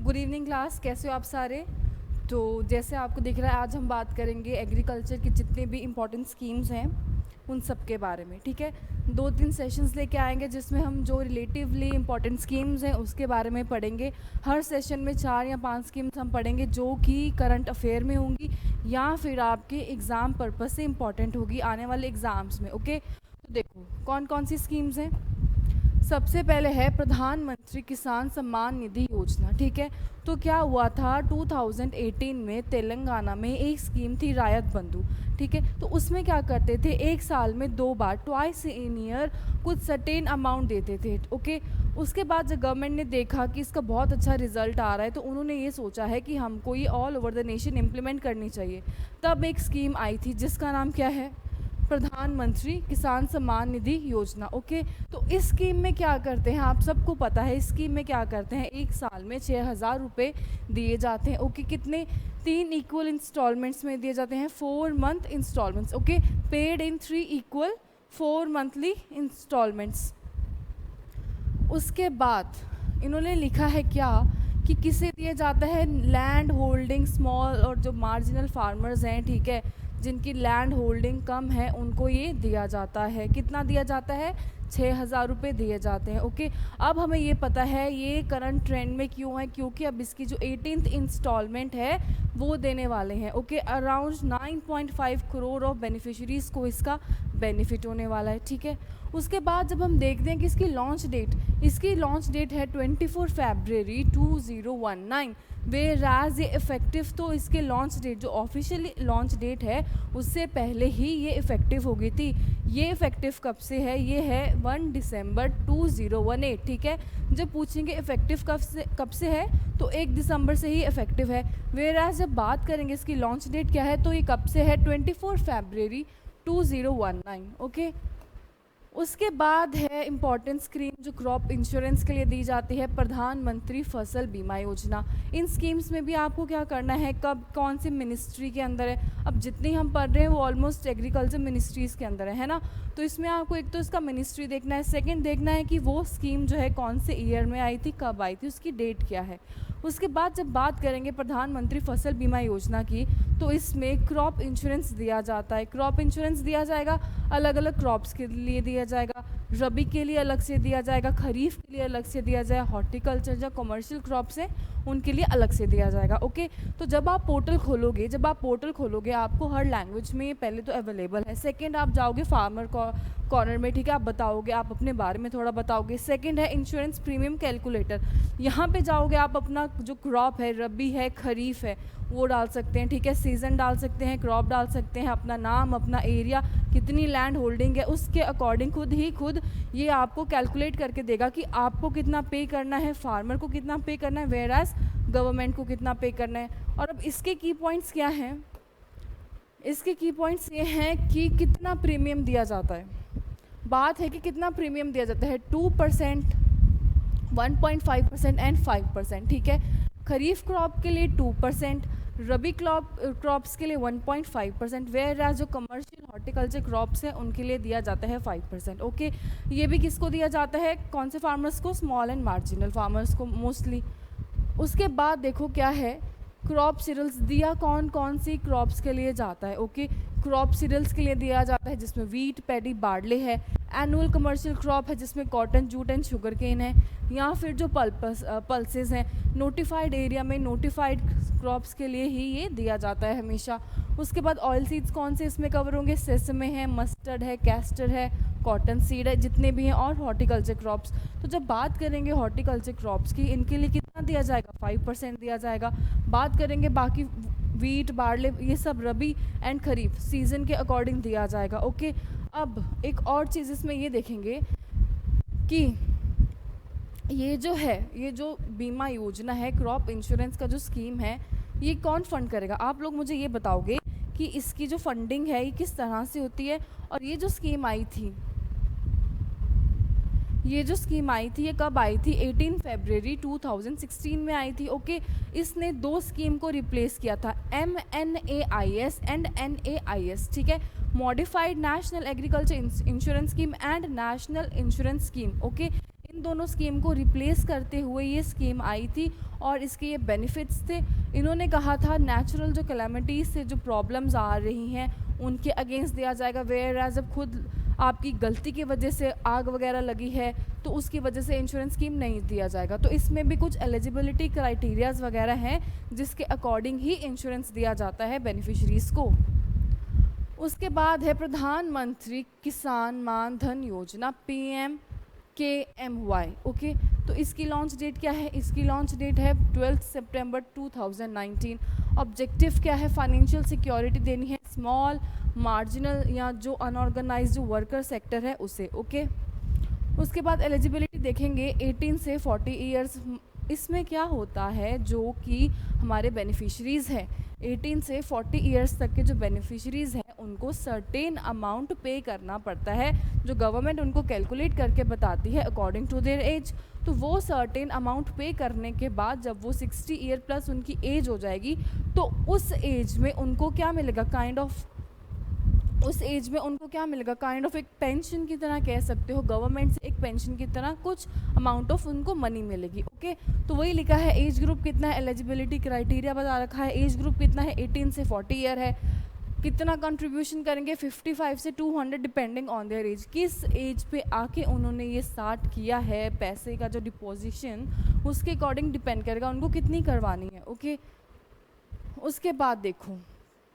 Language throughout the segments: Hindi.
गुड इवनिंग क्लास, कैसे हो आप सारे। तो जैसे आपको दिख रहा है, आज हम बात करेंगे एग्रीकल्चर की जितने भी इम्पोर्टेंट स्कीम्स हैं उन सब के बारे में। ठीक है, 2-3 सेशंस लेके आएंगे जिसमें हम जो रिलेटिवली इम्पोर्टेंट स्कीम्स हैं उसके बारे में पढ़ेंगे। हर सेशन में 4 या 5 स्कीम्स हम पढ़ेंगे जो कि करंट अफेयर में होंगी या फिर आपके एग्ज़ाम पर्पस से इम्पॉर्टेंट होगी आने वाले एग्ज़ाम्स में। ओके, तो देखो कौन कौन सी स्कीम्स हैं। सबसे पहले है प्रधानमंत्री किसान सम्मान निधि योजना। ठीक है, तो क्या हुआ था 2018 में तेलंगाना में एक स्कीम थी रायत बंधु। ठीक है, तो उसमें क्या करते थे, एक साल में 2 बार, ट्वाइस इन ईयर, कुछ सर्टेन अमाउंट देते थे। ओके, उसके बाद जब गवर्नमेंट ने देखा कि इसका बहुत अच्छा रिजल्ट आ रहा है तो उन्होंने ये सोचा है कि हमको ये all over the nation implement करनी चाहिए। तब एक स्कीम आई थी जिसका नाम क्या है, प्रधानमंत्री किसान सम्मान निधि योजना। ओके, तो इस स्कीम में क्या करते हैं, आप सबको पता है इस स्कीम में क्या करते हैं, एक साल में 6,000 रुपये दिए जाते हैं। ओके, कितने, 3 इक्वल इंस्टॉलमेंट्स में दिए जाते हैं, 4 month installments. Okay, paid in 3 equal 4 monthly installments. उसके बाद इन्होंने लिखा है क्या कि किसे दिया जाता है, लैंड होल्डिंग स्मॉल और जो मार्जिनल फार्मर्स हैं, ठीक है, जिनकी लैंड होल्डिंग कम है उनको ये दिया जाता है। कितना दिया जाता है, 6,000 रुपये दिए जाते हैं। ओके, अब हमें ये पता है ये करंट ट्रेंड में क्यों है, क्योंकि अब इसकी जो 18th इंस्टॉलमेंट है वो देने वाले हैं। Okay, around 9.5 crore of beneficiaries को इसका बेनिफिट होने वाला है। ठीक है, उसके बाद जब हम देखते हैं कि इसकी लॉन्च डेट है 24 फरवरी 2019। वेराज ये इफ़ेक्टिव, तो इसके लॉन्च डेट जो ऑफिशियली लॉन्च डेट है उससे पहले ही ये इफ़ेक्टिव हो गई थी। ये इफ़ेक्टिव कब से है, ये है 1 दिसंबर 2018। ठीक है, जब पूछेंगे इफ़ेक्टिव कब से है तो 1 दिसंबर से ही इफ़ेक्टिव है। वेराज जब बात करेंगे इसकी लॉन्च डेट क्या है तो ये कब से है, 24 फरवरी 2019। ओके, उसके बाद है इम्पॉर्टेंट स्कीम जो क्रॉप इंश्योरेंस के लिए दी जाती है, प्रधानमंत्री फसल बीमा योजना। इन स्कीम्स में भी आपको क्या करना है, कब कौन सी मिनिस्ट्री के अंदर है, अब जितनी हम पढ़ रहे हैं वो ऑलमोस्ट एग्रीकल्चर मिनिस्ट्रीज़ के अंदर है ना। तो इसमें आपको एक तो इसका मिनिस्ट्री देखना है, सेकंड देखना है कि वो स्कीम जो है कौन से ईयर में आई थी, कब आई थी, उसकी डेट क्या है। उसके बाद जब बात करेंगे प्रधानमंत्री फसल बीमा योजना की तो इसमें क्रॉप इंश्योरेंस दिया जाता है। क्रॉप इंश्योरेंस दिया जाएगा, अलग अलग क्रॉप्स के लिए दिया जाएगा, रबी के लिए अलग से दिया जाएगा, खरीफ के लिए अलग से दिया जाएगा, हॉर्टिकल्चर जो कमर्शियल क्रॉप्स हैं उनके लिए अलग से दिया जाएगा। ओके, तो जब आप पोर्टल खोलोगे आपको हर लैंग्वेज में पहले तो अवेलेबल है। सेकंड, आप जाओगे फार्मर कॉर्नर में, ठीक है, आप बताओगे, आप अपने बारे में थोड़ा बताओगे। सेकंड है इंश्योरेंस प्रीमियम कैलकुलेटर, यहाँ पे जाओगे आप अपना जो क्रॉप है, रबी है, खरीफ है, वो डाल सकते हैं। ठीक है, सीज़न डाल सकते हैं, क्रॉप डाल सकते हैं, अपना नाम, अपना एरिया, कितनी लैंड होल्डिंग है, उसके अकॉर्डिंग खुद ये आपको कैलकुलेट करके देगा कि आपको कितना पे करना है, फार्मर को कितना पे करना है, वेयरएज गवर्नमेंट को कितना पे करना है। और अब इसके की पॉइंट्स क्या हैं, इसके की पॉइंट्स ये हैं कि कितना प्रीमियम दिया जाता है। बात है कि कितना प्रीमियम दिया जाता है, 2%, 1.5% एंड 5%। ठीक है, खरीफ क्रॉप के लिए 2%, रबी क्रॉप्स के लिए 1.5%, वेयर एज जो कमर्शियल हॉर्टिकल्चर क्रॉप्स हैं उनके लिए दिया जाता है 5%। ओके, ये भी किसको दिया जाता है, कौन से फार्मर्स को, स्मॉल एंड मार्जिनल फार्मर्स को मोस्टली। उसके बाद देखो क्या है, क्रॉप सीरियल्स दिया कौन कौन सी क्रॉप्स के लिए जाता है। ओके, क्रॉप सीरियल्स के लिए दिया जाता है जिसमें वीट, पैडी, बार्ले है। एनुअल कमर्शियल क्रॉप है जिसमें cotton, jute and sugar cane है, या फिर जो पल्सेस हैं नोटिफाइड एरिया में नोटिफाइड क्रॉप्स के लिए ही ये दिया जाता है हमेशा। उसके बाद ऑयल सीड्स कौन से इसमें कवर होंगे, सेसमे है, मस्टर्ड है, कैस्टर है, कॉटन सीड है, जितने भी हैं, और हॉर्टिकल्चर क्रॉप्स। तो जब बात करेंगे हॉर्टिकल्चर क्रॉप्स की, इनके लिए कितना दिया जाएगा, 5% दिया जाएगा। बात करेंगे बाकी वीट, बार्ले, ये सब रबी एंड खरीफ सीज़न के अकॉर्डिंग दिया जाएगा। ओके, अब एक और चीज़ इसमें ये देखेंगे कि ये जो बीमा योजना है, क्रॉप इंश्योरेंस का जो स्कीम है, ये कौन फंड करेगा। आप लोग मुझे ये बताओगे कि इसकी जो फंडिंग है ये किस तरह से होती है। और ये जो स्कीम आई थी ये कब आई थी, 18 फरवरी 2016 में आई थी। ओके, इसने 2 स्कीम को रिप्लेस किया था, MNAIS एंड NAIS। ठीक है, modified national agriculture insurance scheme and national insurance scheme. Okay, इन इन दोनों स्कीम को रिप्लेस करते हुए ये स्कीम आई थी और इसके ये बेनिफिट्स थे। इन्होंने कहा था नेचुरल जो कैलामिटीज़ से जो प्रॉब्लम्स आ रही हैं उनके अगेंस्ट दिया जाएगा, वेयर एज जब खुद आपकी गलती की वजह से आग वगैरह लगी है तो उसकी वजह से इंश्योरेंस स्कीम नहीं दिया जाएगा। तो इसमें भी कुछ एलिजिबिलिटी क्राइटेरियाज वगैरह हैं जिसके अकॉर्डिंग ही इंश्योरेंस दिया जाता है बेनिफिशरीज़ को। उसके बाद है प्रधानमंत्री किसान मान धन योजना PMKMY। ओके, तो इसकी लॉन्च डेट क्या है? इसकी लॉन्च डेट है 12 सितंबर 2019। ऑब्जेक्टिव क्या है? फाइनेंशियल सिक्योरिटी देनी है स्मॉल मार्जिनल या जो अनऑर्गेनाइज्ड जो वर्कर सेक्टर है उसे। ओके, उसके बाद एलिजिबिलिटी देखेंगे 18 से 40 ईयर्स। इसमें क्या होता है जो कि हमारे बेनिफिशरीज़ हैं 18 से 40 ईयर्स तक के जो बेनिफिशरीज़ हैं उनको सर्टेन अमाउंट पे करना पड़ता है जो गवर्नमेंट उनको कैलकुलेट करके बताती है अकॉर्डिंग टू देयर एज। तो वो सर्टेन अमाउंट पे करने के बाद जब वो 60 ईयर प्लस उनकी एज हो जाएगी तो उस एज में उनको क्या मिलेगा? उस एज में उनको क्या मिलेगा? काइंड ऑफ एक पेंशन की तरह कह सकते हो, गवर्नमेंट से एक पेंशन की तरह कुछ अमाउंट ऑफ उनको मनी मिलेगी। ओके, तो वही लिखा है एज ग्रुप कितना है, एलिजिबिलिटी क्राइटेरिया बता रखा है, एज ग्रुप कितना है 18 से 40 ईयर है। कितना कंट्रीब्यूशन करेंगे? 55 से 200 डिपेंडिंग ऑन देयर एज। किस एज पे आके उन्होंने ये स्टार्ट किया है पैसे का जो डिपॉजिशन उसके अकॉर्डिंग डिपेंड करेगा उनको कितनी करवानी है। ओके, उसके बाद देखो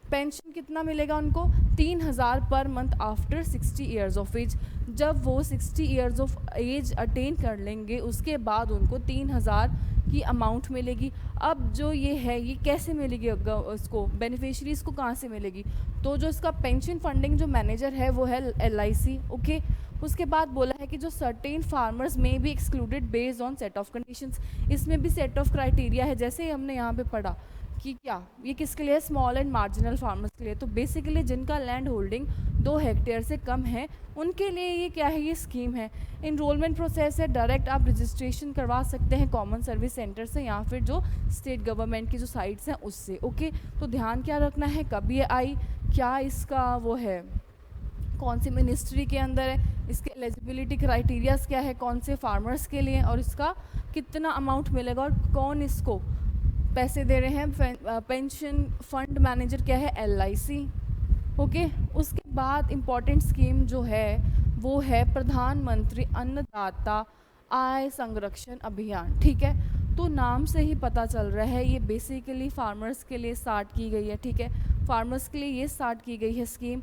पेंशन कितना मिलेगा उनको? 3000 per month after 60 years of age. जब वो 60 ईयर्स ऑफ एज अटेन कर लेंगे उसके बाद उनको 3000 की अमाउंट मिलेगी। अब जो ये है ये कैसे मिलेगी उसको? बेनिफिशरीज़ को कहाँ से मिलेगी? तो जो इसका पेंशन फंडिंग जो मैनेजर है वो है LIC। ओके, उसके बाद बोला है कि जो सर्टेन फार्मर्स में भी excluded based on set of conditions. इसमें भी सेट ऑफ क्राइटेरिया है जैसे हमने यहाँ पे पढ़ा कि क्या ये किसके लिए? स्मॉल एंड मार्जिनल फार्मर्स के लिए। तो बेसिकली जिनका लैंड होल्डिंग 2 हेक्टेयर से कम है उनके लिए ये क्या है? ये स्कीम है। इनरोलमेंट प्रोसेस है डायरेक्ट आप रजिस्ट्रेशन करवा सकते हैं कॉमन सर्विस सेंटर से या फिर जो स्टेट गवर्नमेंट की जो साइट्स हैं उससे। ओके, तो ध्यान क्या रखना है? कब ये आई, क्या इसका वो है, कौन सी मिनिस्ट्री के अंदर है, इसके एलिजिबिलिटी क्राइटेरियाज क्या है, कौन से फार्मर्स के लिए, और इसका कितना अमाउंट मिलेगा और कौन इसको पैसे दे रहे हैं। पेंशन फंड मैनेजर क्या है? LIC। ओके, उसके बाद इम्पॉर्टेंट स्कीम जो है वो है प्रधानमंत्री अन्नदाता आय संरक्षण अभियान। ठीक है, तो नाम से ही पता चल रहा है ये बेसिकली फार्मर्स के लिए स्टार्ट की गई है। ठीक है, फार्मर्स के लिए ये स्टार्ट की गई है स्कीम।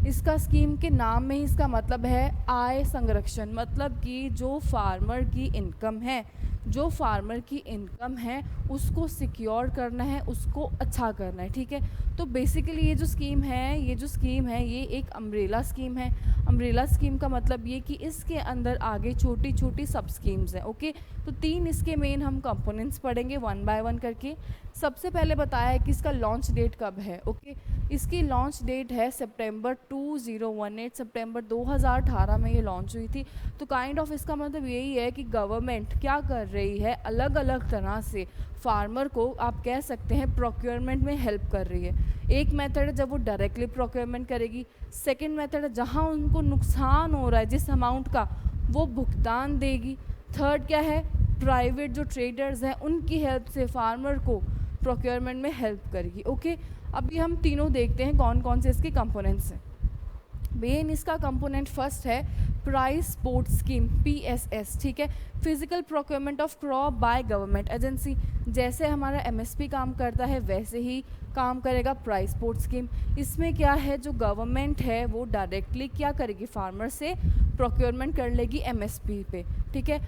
इसका स्कीम के नाम में ही इसका मतलब है आय संरक्षण, मतलब कि जो फार्मर की इनकम है उसको सिक्योर करना है, उसको अच्छा करना है। ठीक है, तो बेसिकली ये जो स्कीम है ये एक अम्ब्रेला स्कीम है। अम्ब्रेला स्कीम का मतलब ये कि इसके अंदर आगे छोटी छोटी सब स्कीम्स हैं। ओके, तो 3 इसके मेन हम कंपोनेंट्स पढ़ेंगे 1 बाय 1 करके। सबसे पहले बताया है कि इसका लॉन्च डेट कब है। ओके, इसकी लॉन्च डेट है सितंबर 2018, सितंबर 2018 में ये लॉन्च हुई थी। तो काइंड ऑफ इसका मतलब यही है कि गवर्नमेंट क्या कर रही है, अलग अलग तरह से फार्मर को आप कह सकते हैं प्रोक्योरमेंट में हेल्प कर रही है। एक मेथड है जब वो डायरेक्टली प्रोक्योरमेंट करेगी, सेकेंड मेथड है जहाँ उनको नुकसान हो रहा है जिस अमाउंट का वो भुगतान देगी, थर्ड क्या है प्राइवेट जो ट्रेडर्स हैं उनकी हेल्प से फार्मर को प्रोक्योरमेंट में हेल्प करेगी। ओके, अभी हम तीनों देखते हैं कौन कौन से इसके कंपोनेंट्स हैं। मेन इसका कंपोनेंट फर्स्ट है प्राइस सपोर्ट स्कीम PSS। ठीक है, physical procurement of crop by government agency. जैसे हमारा MSP काम करता है वैसे ही काम करेगा प्राइस सपोर्ट स्कीम। इसमें क्या है, जो गवर्नमेंट है वो डायरेक्टली क्या करेगी, फार्मर से प्रोक्योरमेंट कर लेगी MSP पे। ठीक है,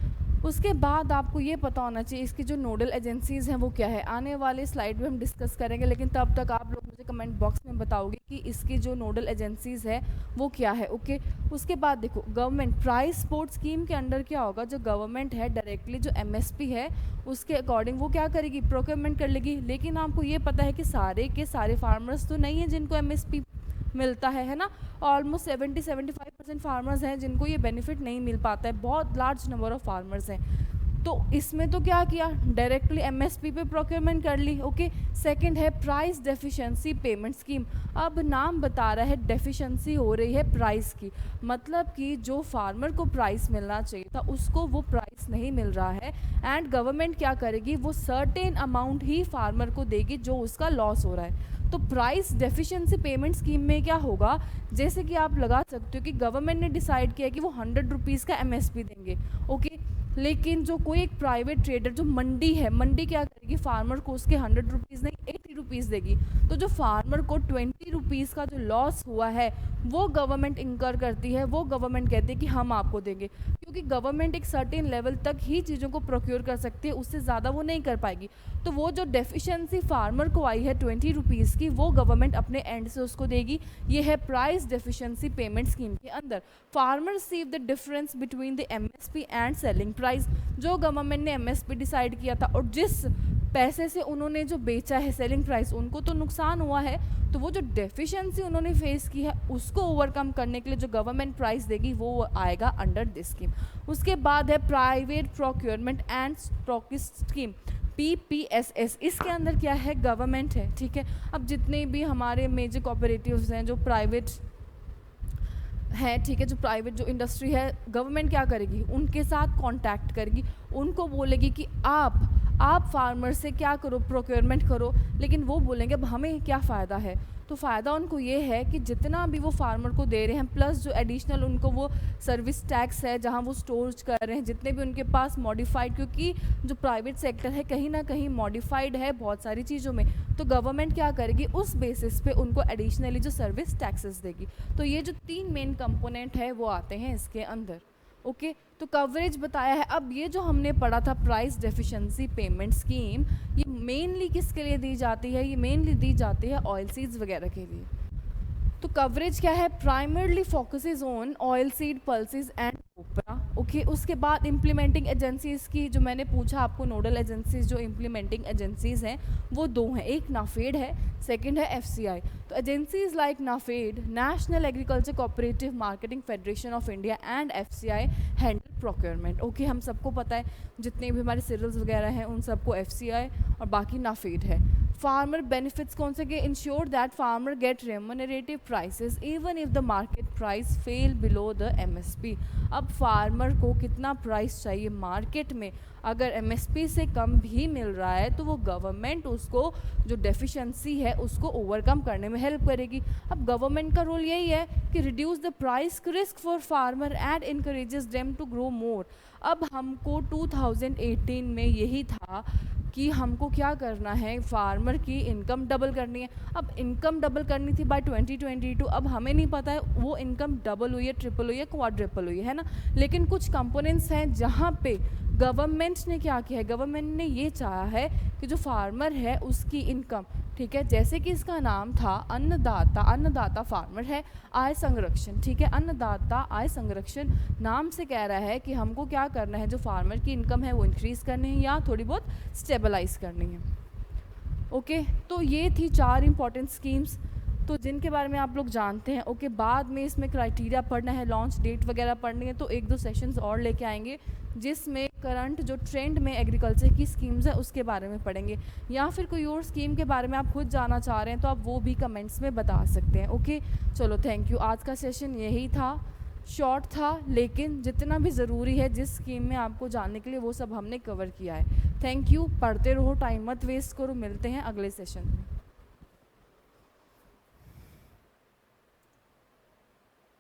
उसके बाद आपको ये पता होना चाहिए इसकी जो नोडल एजेंसीज़ हैं वो क्या है। आने वाले स्लाइड में हम डिस्कस करेंगे, लेकिन तब तक आप लोग मुझे कमेंट बॉक्स में बताओगे कि इसकी जो नोडल एजेंसीज़ है वो क्या है। ओके, उसके बाद देखो गवर्नमेंट प्राइस सपोर्ट स्कीम के अंडर क्या होगा, जो गवर्नमेंट है डायरेक्टली जो MSP है उसके अकॉर्डिंग वो क्या करेगी, प्रोक्योरमेंट कर लेगी। लेकिन आपको ये पता है कि सारे के सारे फार्मर्स तो नहीं है जिनको MSP मिलता है ना। ऑलमोस्ट 70-75% फार्मर्स हैं जिनको ये बेनिफिट नहीं मिल पाता है, बहुत लार्ज नंबर ऑफ फार्मर्स हैं। तो इसमें तो क्या किया, डायरेक्टली एमएसपी पे प्रोक्योरमेंट कर ली। ओके, सेकंड है प्राइस डेफिशिएंसी पेमेंट स्कीम। अब नाम बता रहा है डेफिशिएंसी हो रही है प्राइस की, मतलब कि जो फार्मर को प्राइस मिलना चाहिए था उसको वो प्राइस नहीं मिल रहा है, एंड गवर्नमेंट क्या करेगी, वो सर्टेन अमाउंट ही फार्मर को देगी जो उसका लॉस हो रहा है। तो प्राइस डेफिशिएंसी पेमेंट स्कीम में क्या होगा, जैसे कि आप लगा सकते हो कि गवर्नमेंट ने डिसाइड किया कि वो 100 रुपीज़ का एमएसपी देंगे। ओके, लेकिन जो कोई एक प्राइवेट ट्रेडर, जो मंडी है, मंडी क्या करेगी, फार्मर को उसके 100 रुपीज़ नहीं 80 रुपीज़ देगी। तो जो फार्मर को 20 रुपीज़ का जो लॉस हुआ है वो गवर्नमेंट इंकर करती है, वो गवर्नमेंट कहती है कि हम आपको देंगे, क्योंकि गवर्नमेंट एक सर्टेन लेवल तक ही चीज़ों को प्रोक्योर कर सकती है, उससे ज़्यादा वो नहीं कर पाएगी। तो वो जो डेफिशिएंसी फार्मर को आई है 20 रुपीज़ की, वो गवर्नमेंट अपने एंड से उसको देगी। ये है प्राइस डेफिशिएंसी पेमेंट स्कीम के अंदर। Farmer receive the difference between the MSP and selling price. जो गवर्नमेंट ने एमएसपी डिसाइड किया था और जिस पैसे से उन्होंने जो बेचा है सेलिंग प्राइस, उनको तो नुकसान हुआ है, तो वो जो डेफिशिएंसी उन्होंने फेस की है उसको ओवरकम करने के लिए जो गवर्नमेंट प्राइस देगी वो आएगा अंडर दिस स्कीम। उसके बाद है private procurement and stockist scheme, PPSS। इसके अंदर क्या है, गवर्नमेंट है, ठीक है। अब जितने भी हमारे मेजर कोऑपरेटिव्स हैं जो प्राइवेट है, ठीक है, जो प्राइवेट जो इंडस्ट्री है, गवर्नमेंट क्या करेगी, उनके साथ कांटेक्ट करेगी, उनको बोलेगी कि आप फार्मर से क्या करो, प्रोक्योरमेंट करो। लेकिन वो बोलेंगे अब हमें क्या फ़ायदा है, तो फ़ायदा उनको ये है कि जितना भी वो फार्मर को दे रहे हैं प्लस जो एडिशनल उनको वो सर्विस टैक्स है जहाँ वो स्टोर कर रहे हैं, जितने भी उनके पास मॉडिफाइड, क्योंकि जो प्राइवेट सेक्टर है कहीं ना कहीं मॉडिफाइड है बहुत सारी चीज़ों में, तो गवर्नमेंट क्या करेगी, उस बेसिस पे उनको एडिशनली जो सर्विस टैक्सेस देगी। तो ये जो 3 मेन कंपोनेंट है वो आते हैं इसके अंदर। ओके, तो कवरेज बताया है। अब ये जो हमने पढ़ा था प्राइस डेफिशिएंसी पेमेंट स्कीम, ये मेनली किसके लिए दी जाती है, ये मेनली दी जाती है ऑयल सीड्स वगैरह के लिए। तो कवरेज क्या है, primarily focuses on oil seed, pulses and copra. Okay, उसके बाद इम्प्लीमेंटिंग एजेंसीज़ की जो मैंने पूछा आपको, नोडल एजेंसीज जो इम्प्लीमेंटिंग एजेंसीज हैं वो 2 हैं, एक नाफेड है, सेकंड है FCI। तो agencies like NAFED, national agriculture cooperative marketing federation of India, and FCI handle procurement. Okay, हम सबको पता है जितने भी हमारे सीरियल्स वगैरह हैं उन सबको FCI और बाकी नाफेड है। फार्मर बेनिफिट्स कौन से के, ensure that farmer get remunerative prices even if the market price fell below the MSP। अब फार्मर को कितना प्राइस चाहिए मार्केट में, अगर MSP से कम भी मिल रहा है तो वो गवर्नमेंट उसको जो डेफिशिएंसी है उसको ओवरकम करने में हेल्प करेगी। अब गवर्नमेंट का रोल यही है कि reduce the price risk for farmer and encourages them to grow more. अब हमको 2018 में यही था कि हमको क्या करना है, फार्मर की इनकम डबल करनी है। अब इनकम डबल करनी थी बाय 2022, अब हमें नहीं पता है वो इनकम डबल हुई है, ट्रिपल हुई है, क्वाड्रिपल हुई है ना। लेकिन कुछ कंपोनेंट्स हैं जहाँ पे गवर्नमेंट ने क्या किया है, गवर्नमेंट ने ये चाहा है कि जो फार्मर है उसकी इनकम, ठीक है, जैसे कि इसका नाम था अन्नदाता, अन्नदाता फार्मर है, आय संरक्षण, ठीक है, अन्नदाता आय संरक्षण नाम से कह रहा है कि हमको क्या करना है, जो फार्मर की इनकम है वो इंक्रीज़ करनी है या थोड़ी बहुत स्टेबलाइज करनी है। ओके, तो ये थी 4 इंपॉर्टेंट स्कीम्स, तो जिनके बारे में आप लोग जानते हैं। ओके, बाद में इसमें क्राइटेरिया पढ़ना है, लॉन्च डेट वगैरह पढ़नी है, तो 1-2 सेशंस और लेके आएंगे जिसमें करंट जो ट्रेंड में एग्रीकल्चर की स्कीम्स है उसके बारे में पढ़ेंगे, या फिर कोई और स्कीम के बारे में आप खुद जानना चाह रहे हैं तो आप वो भी कमेंट्स में बता सकते हैं। ओके, चलो थैंक यू। आज का सेशन यही था, शॉर्ट था लेकिन जितना भी ज़रूरी है जिस स्कीम में आपको जानने के लिए वो सब हमने कवर किया है। थैंक यू, पढ़ते रहो, टाइम मत वेस्ट करो, मिलते हैं अगले सेशन में।